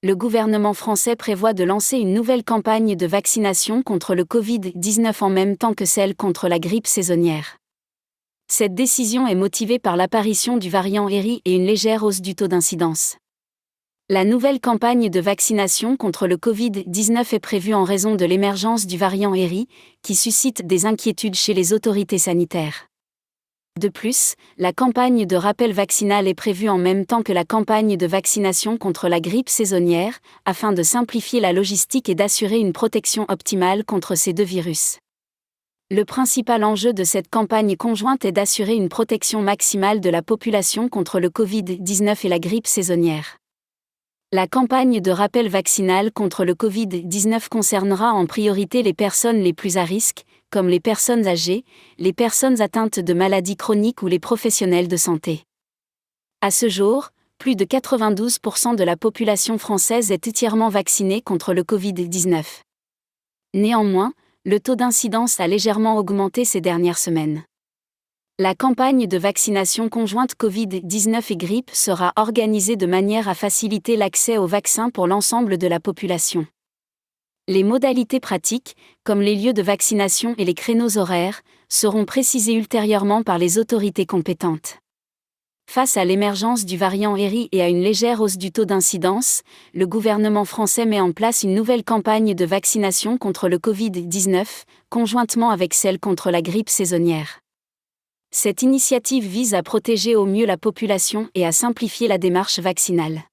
le gouvernement français prévoit de lancer une nouvelle campagne de vaccination contre le Covid-19 en même temps que celle contre la grippe saisonnière. Cette décision est motivée par l'apparition du variant Eri et une légère hausse du taux d'incidence. La nouvelle campagne de vaccination contre le Covid-19 est prévue en raison de l'émergence du variant Eri, qui suscite des inquiétudes chez les autorités sanitaires. De plus, la campagne de rappel vaccinal est prévue en même temps que la campagne de vaccination contre la grippe saisonnière, afin de simplifier la logistique et d'assurer une protection optimale contre ces deux virus. Le principal enjeu de cette campagne conjointe est d'assurer une protection maximale de la population contre le Covid-19 et la grippe saisonnière. La campagne de rappel vaccinal contre le Covid-19 concernera en priorité les personnes les plus à risque, comme les personnes âgées, les personnes atteintes de maladies chroniques ou les professionnels de santé. À ce jour, plus de 92% de la population française est entièrement vaccinée contre le Covid-19. Néanmoins, le taux d'incidence a légèrement augmenté ces dernières semaines. La campagne de vaccination conjointe Covid-19 et grippe sera organisée de manière à faciliter l'accès aux vaccins pour l'ensemble de la population. Les modalités pratiques, comme les lieux de vaccination et les créneaux horaires, seront précisées ultérieurement par les autorités compétentes. Face à l'émergence du variant Eri et à une légère hausse du taux d'incidence, le gouvernement français met en place une nouvelle campagne de vaccination contre le Covid-19, conjointement avec celle contre la grippe saisonnière. Cette initiative vise à protéger au mieux la population et à simplifier la démarche vaccinale.